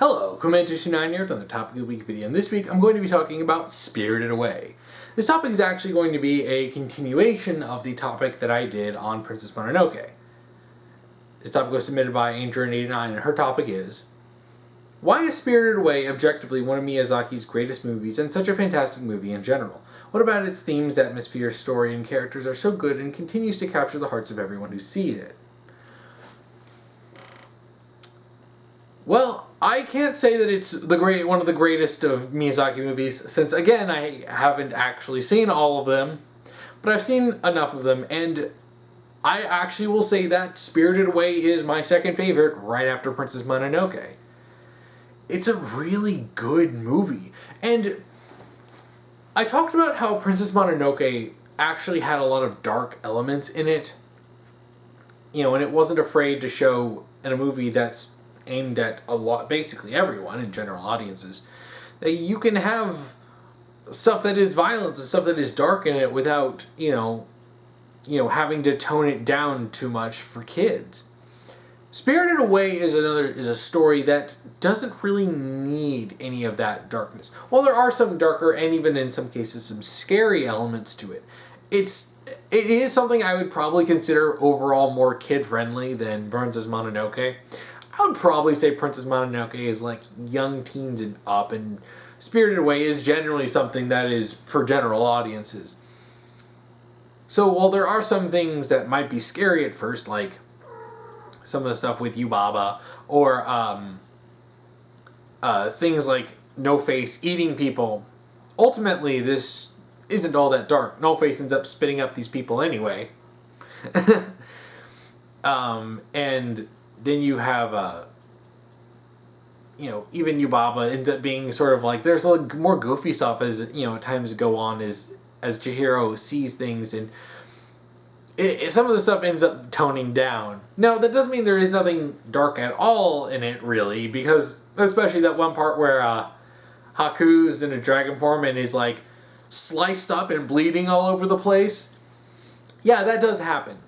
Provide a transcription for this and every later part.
Hello, Command229 here on the Topic of the Week video, and this week I'm going to be talking about Spirited Away. This topic is actually going to be a continuation of the topic that I did on Princess Mononoke. This topic was submitted by Angel89, and her topic is: why is Spirited Away objectively one of Miyazaki's greatest movies and such a fantastic movie in general? What about its themes, atmosphere, story, and characters are so good and continues to capture the hearts of everyone who sees it? Well, I can't say that it's one of the greatest of Miyazaki movies, since again I haven't actually seen all of them, but I've seen enough of them, and I actually will say that Spirited Away is my second favorite, right after Princess Mononoke. It's a really good movie, and I talked about how Princess Mononoke actually had a lot of dark elements in it, and it wasn't afraid to show in a movie that's aimed at basically everyone in general audiences, that you can have stuff that is violence and stuff that is dark in it without, having to tone it down too much for kids. Spirited Away is a story that doesn't really need any of that darkness. While there are some darker and even in some cases some scary elements to it, it is something I would probably consider overall more kid-friendly than Princess Mononoke. I would probably say Princess Mononoke is like young teens and up, and Spirited Away is generally something that is for general audiences. So while there are some things that might be scary at first, like some of the stuff with Yubaba, or things like No Face eating people, ultimately this isn't all that dark. No Face ends up spitting up these people anyway. And then you have, even Yubaba ends up being sort of like, there's more goofy stuff as, times go on as Chihiro sees things, and some of the stuff ends up toning down. Now, that doesn't mean there is nothing dark at all in it, really, because especially that one part where Haku's in a dragon form and is, like, sliced up and bleeding all over the place. Yeah, that does happen.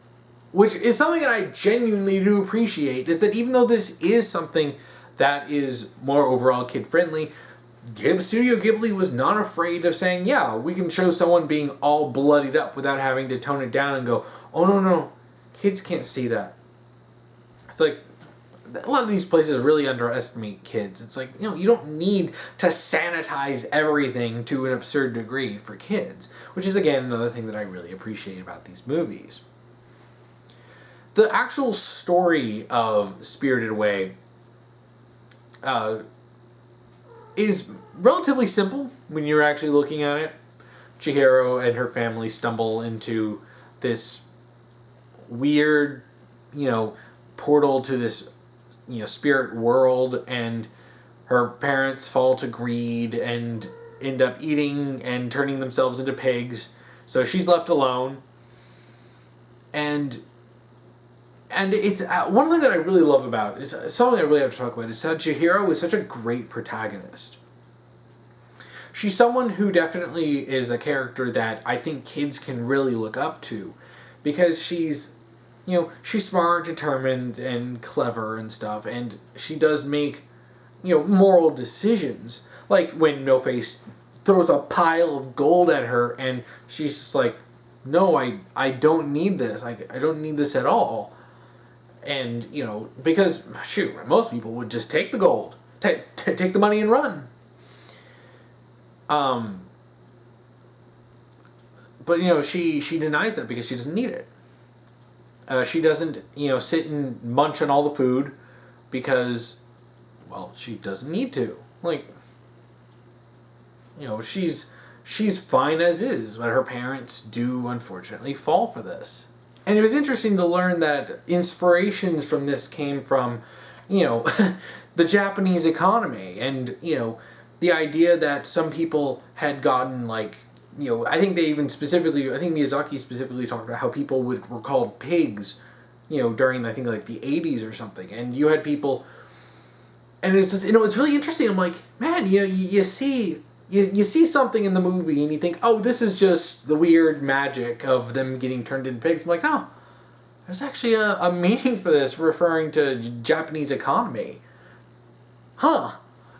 Which is something that I genuinely do appreciate, is that even though this is something that is more overall kid-friendly, Studio Ghibli was not afraid of saying, yeah, we can show someone being all bloodied up without having to tone it down and go, oh no, kids can't see that. It's like, a lot of these places really underestimate kids. It's like, you don't need to sanitize everything to an absurd degree for kids, which is, again, another thing that I really appreciate about these movies. The actual story of Spirited Away is relatively simple when you're actually looking at it. Chihiro and her family stumble into this weird, portal to this, spirit world, and her parents fall to greed and end up eating and turning themselves into pigs. So she's left alone. And it's one thing that I really love about is something I really have to talk about is how Chihiro is such a great protagonist. She's someone who definitely is a character that I think kids can really look up to, because she's smart, determined, and clever and stuff, and she does make moral decisions, like when No Face throws a pile of gold at her and she's just like, no, I don't need this. I don't need this at all. And, because, shoot, most people would just take the gold. Take the money and run. But, she denies that because she doesn't need it. She doesn't, sit and munch on all the food because, well, she doesn't need to. Like, she's fine as is, but her parents do, unfortunately, fall for this. And it was interesting to learn that inspirations from this came from, the Japanese economy, and, the idea that some people had gotten, like, I think Miyazaki specifically talked about how people were called pigs, during, I think, like, the 80s or something. And you had people, and it's just, it's really interesting. I'm like, man, you see something in the movie and you think, oh, this is just the weird magic of them getting turned into pigs. I'm like, no, there's actually a meaning for this, referring to Japanese economy. Huh.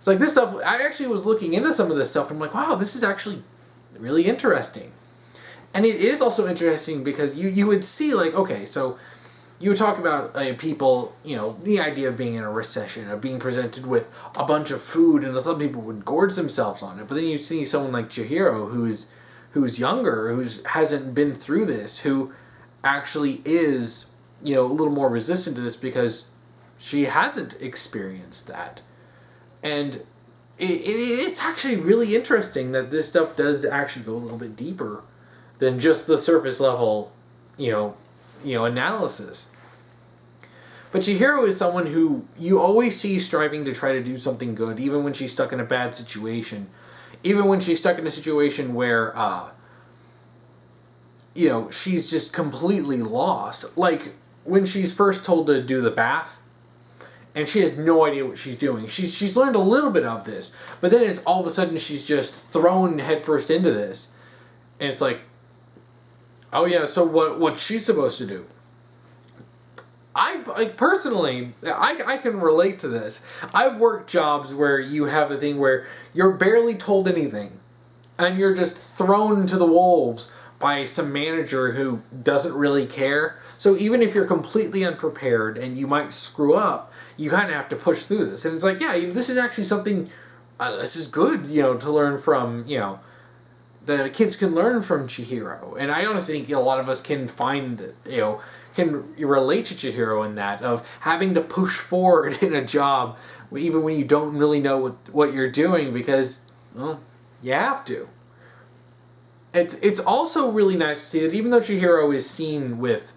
It's like this stuff, I actually was looking into some of this stuff, and I'm like, wow, this is actually really interesting. And it is also interesting because you would see, like, okay, so you would talk about people, the idea of being in a recession, of being presented with a bunch of food, and some people would gorge themselves on it. But then you see someone like Chihiro, who's younger, who hasn't been through this, who actually is, a little more resistant to this because she hasn't experienced that. And it's actually really interesting that this stuff does actually go a little bit deeper than just the surface level, analysis. But Chihiro is someone who you always see striving to try to do something good, even when she's stuck in a bad situation. Even when she's stuck in a situation where, she's just completely lost. Like, when she's first told to do the bath, and she has no idea what she's doing. She's learned a little bit of this, but then it's all of a sudden she's just thrown headfirst into this. And it's like, oh yeah, so what's she supposed to do? I personally can relate to this. I've worked jobs where you have a thing where you're barely told anything, and you're just thrown to the wolves by some manager who doesn't really care. So even if you're completely unprepared and you might screw up, you kind of have to push through this. And it's like, yeah, this is actually something, this is good, to learn from, the kids can learn from Chihiro. And I honestly think a lot of us can find, can relate to Chihiro in that, of having to push forward in a job, even when you don't really know what you're doing, because, well, you have to. It's also really nice to see that even though Chihiro is seen with,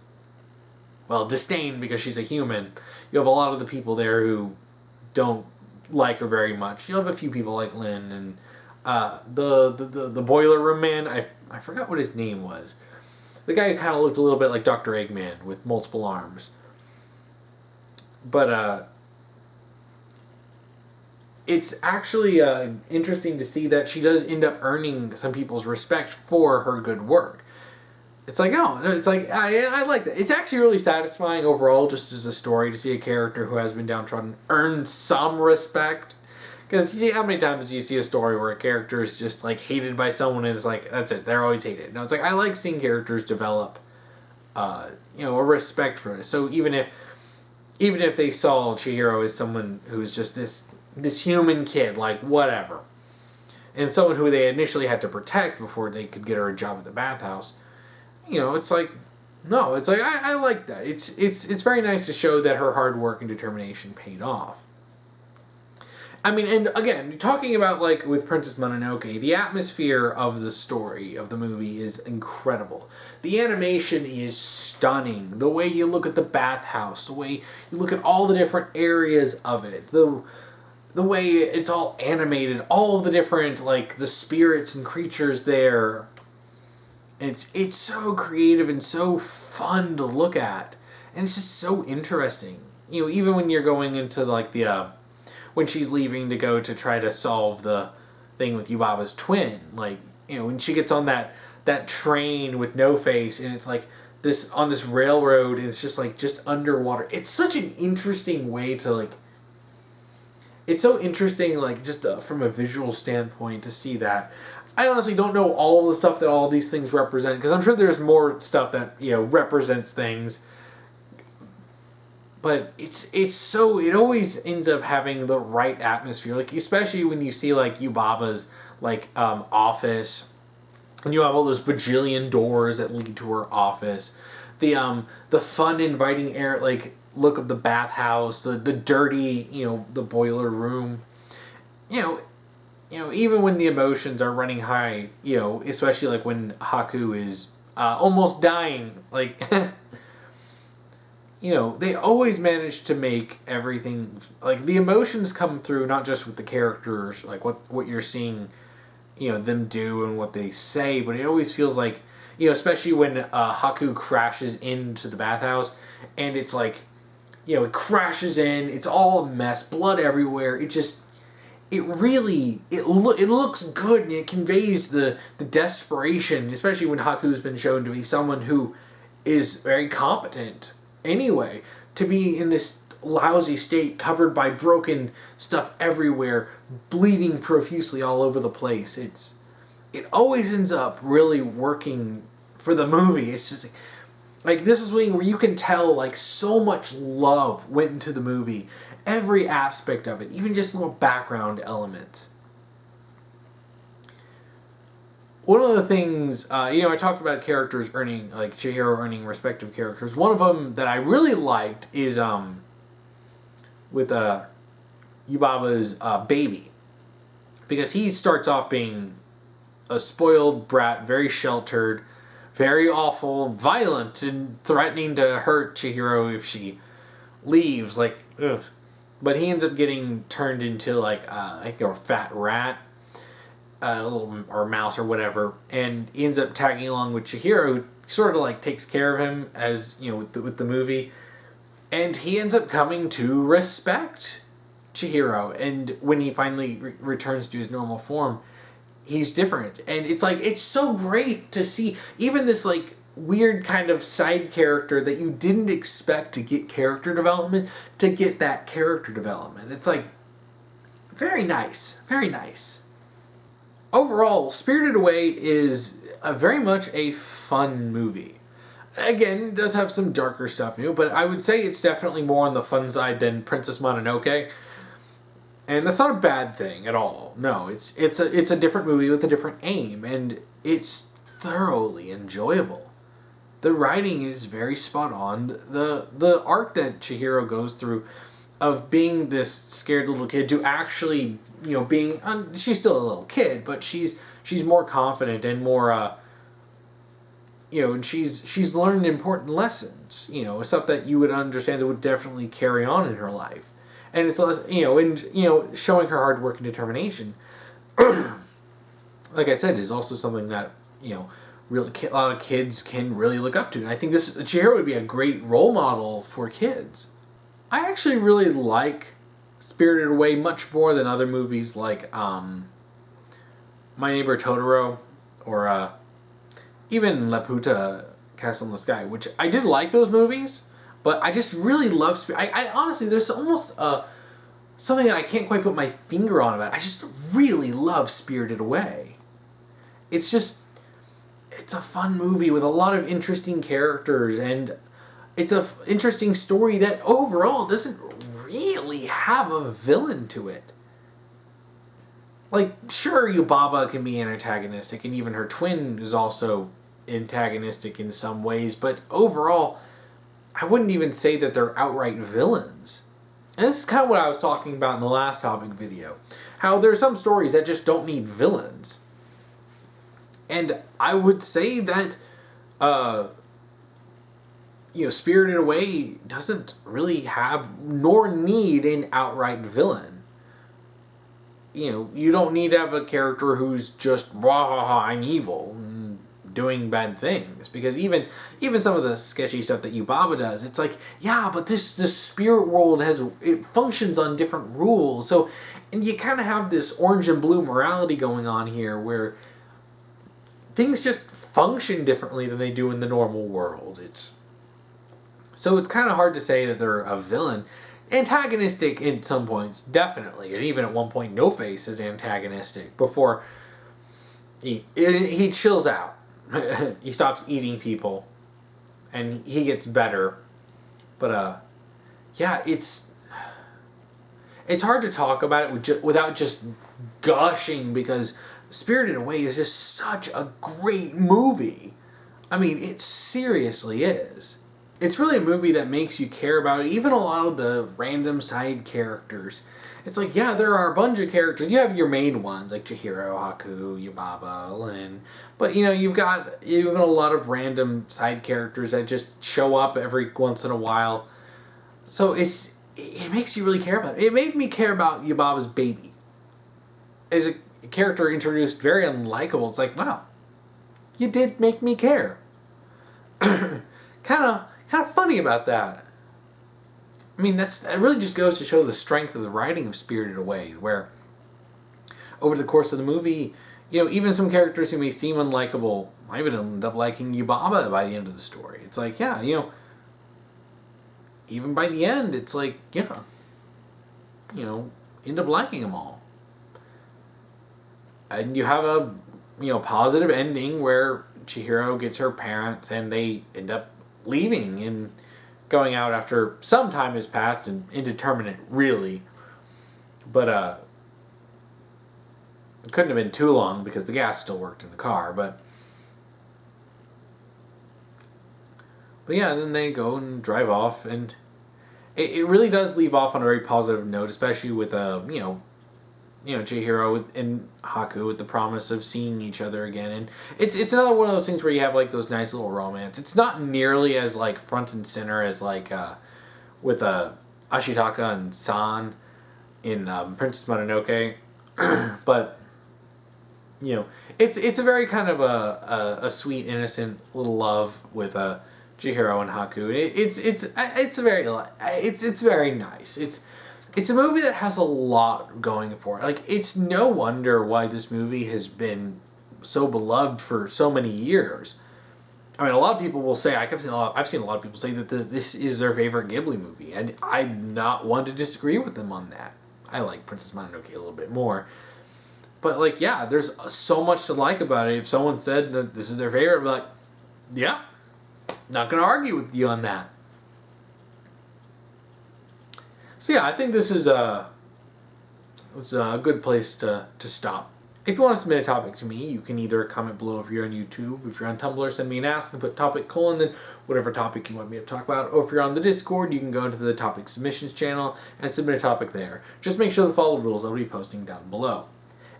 disdain because she's a human, you have a lot of the people there who don't like her very much. You have a few people like Lin and the boiler room man. I forgot what his name was. The guy who kind of looked a little bit like Dr. Eggman with multiple arms. But it's actually interesting to see that she does end up earning some people's respect for her good work. It's like, I like that. It's actually really satisfying overall, just as a story, to see a character who has been downtrodden earn some respect. Because how many times do you see a story where a character is just like hated by someone and it's like, that's it, they're always hated. And it's like, I like seeing characters develop, a respect for it. So even if they saw Chihiro as someone who's just this human kid, like whatever, and someone who they initially had to protect before they could get her a job at the bathhouse, it's like, no, it's like, I like that. It's very nice to show that her hard work and determination paid off. I mean, and again, talking about, like, with Princess Mononoke, the atmosphere of the story, of the movie, is incredible. The animation is stunning. The way you look at the bathhouse, the way you look at all the different areas of it, the way it's all animated, all of the different, like, the spirits and creatures there. It's so creative and so fun to look at. And it's just so interesting. Even when you're going into, like, when she's leaving to go to try to solve the thing with Yubaba's twin, like, when she gets on that train with No Face, and it's like this on this railroad, and it's just underwater. It's such an interesting way to, like, it's so interesting, like, just from a visual standpoint to see that. I honestly don't know all the stuff that all these things represent, because I'm sure there's more stuff that, represents things. But it always ends up having the right atmosphere, like, especially when you see, like, Yubaba's, like, office, and you have all those bajillion doors that lead to her office, the fun, inviting air, like, look of the bathhouse, the dirty, the boiler room, even when the emotions are running high, especially, like, when Haku is almost dying, like. They always manage to make everything, like, the emotions come through not just with the characters, like what you're seeing, them do and what they say, but it always feels like, especially when Haku crashes into the bathhouse, and it's like, it crashes in, it's all a mess, blood everywhere, it looks good, and it conveys the desperation, especially when Haku's been shown to be someone who is very competent anyway, to be in this lousy state, covered by broken stuff everywhere, bleeding profusely all over the place. It always ends up really working for the movie. It's just like this is where you can tell like so much love went into the movie, every aspect of it, even just little background elements. One of the things, I talked about characters earning, like Chihiro earning respective characters. One of them that I really liked is with Yubaba's baby, because he starts off being a spoiled brat, very sheltered, very awful, violent, and threatening to hurt Chihiro if she leaves. Like, ugh. But he ends up getting turned into like I think a fat rat, a little or mouse or whatever, and he ends up tagging along with Chihiro, who sort of like takes care of him as with the movie, and he ends up coming to respect Chihiro. And when he finally returns to his normal form, he's different, and it's so great to see even this like weird kind of side character that you didn't expect to get character development to get that character development. It's like very nice, very nice. Overall, Spirited Away is very much a fun movie. Again, it does have some darker stuff but I would say it's definitely more on the fun side than Princess Mononoke. And that's not a bad thing at all. No, it's a different movie with a different aim, and it's thoroughly enjoyable. The writing is very spot on. The arc that Chihiro goes through of being this scared little kid to actually, being she's still a little kid, but she's more confident and more and she's learned important lessons, stuff that you would understand that would definitely carry on in her life. And it's showing her hard work and determination, like I said, is also something that really a lot of kids can really look up to. And I think Chihiro would be a great role model for kids. I actually really like Spirited Away much more than other movies like My Neighbor Totoro or even Laputa Castle in the Sky, which I did like those movies. But I just really love I honestly, there's almost something that I can't quite put my finger on about it. I just really love Spirited Away. It's a fun movie with a lot of interesting characters, and it's an interesting story that overall doesn't really have a villain to it. Like, sure, Yubaba can be antagonistic, and even her twin is also antagonistic in some ways, but overall, I wouldn't even say that they're outright villains. And this is kind of what I was talking about in the last topic video. How there's some stories that just don't need villains. And I would say that, Spirited Away doesn't really have, nor need an outright villain. You don't need to have a character who's just, I'm evil, doing bad things, because even some of the sketchy stuff that Yubaba does, it's like, yeah, but this spirit world it functions on different rules, so, and you kind of have this orange and blue morality going on here where things just function differently than they do in the normal world. So it's kind of hard to say that they're a villain. Antagonistic at some points, definitely, and even at one point No Face is antagonistic before he chills out. He stops eating people, and he gets better. But yeah, it's hard to talk about it without just gushing, because Spirited Away is just such a great movie. I mean, it seriously is. It's really a movie that makes you care about it, even a lot of the random side characters. It's like, yeah, there are a bunch of characters. You have your main ones, like Chihiro, Haku, Yubaba, Lin. But, you've got even a lot of random side characters that just show up every once in a while. So it makes you really care about it. It made me care about Yubaba's baby. As a character introduced very unlikable, it's like, wow, you did make me care. Kind of funny about that. I mean, it really just goes to show the strength of the writing of Spirited Away, where over the course of the movie, even some characters who may seem unlikable might even end up liking Yubaba by the end of the story. It's like, yeah, even by the end, it's like, end up liking them all. And you have a, positive ending where Chihiro gets her parents and they end up leaving and going out after some time has passed and indeterminate, really. But, it couldn't have been too long because the gas still worked in the car, but yeah, and then they go and drive off, and it really does leave off on a very positive note, especially with Chihiro and Haku with the promise of seeing each other again, and it's another one of those things where you have like those nice little romance. It's not nearly as like front and center as like with Ashitaka and San in Princess Mononoke, but it's a very kind of a sweet, innocent little love with Chihiro and Haku. It's very nice. It's a movie that has a lot going for it. Like, it's no wonder why this movie has been so beloved for so many years. I mean, a lot of people will say, I've seen a lot of people say that this is their favorite Ghibli movie, and I'm not one to disagree with them on that. I like Princess Mononoke a little bit more. But, like, yeah, there's so much to like about it. If someone said that this is their favorite, I'd be like, yeah, not going to argue with you on that. So, yeah, I think this is a good place to stop. If you want to submit a topic to me, you can either comment below if you're on YouTube. If you're on Tumblr, send me an ask and put topic : then whatever topic you want me to talk about. Or if you're on the Discord, you can go into the topic submissions channel and submit a topic there. Just make sure to follow the rules I'll be posting down below.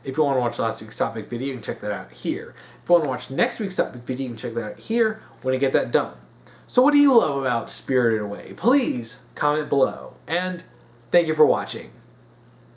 If you want to watch last week's topic video, you can check that out here. If you want to watch next week's topic video, you can check that out here when I get that done. So what do you love about Spirited Away? Please comment below. And thank you for watching.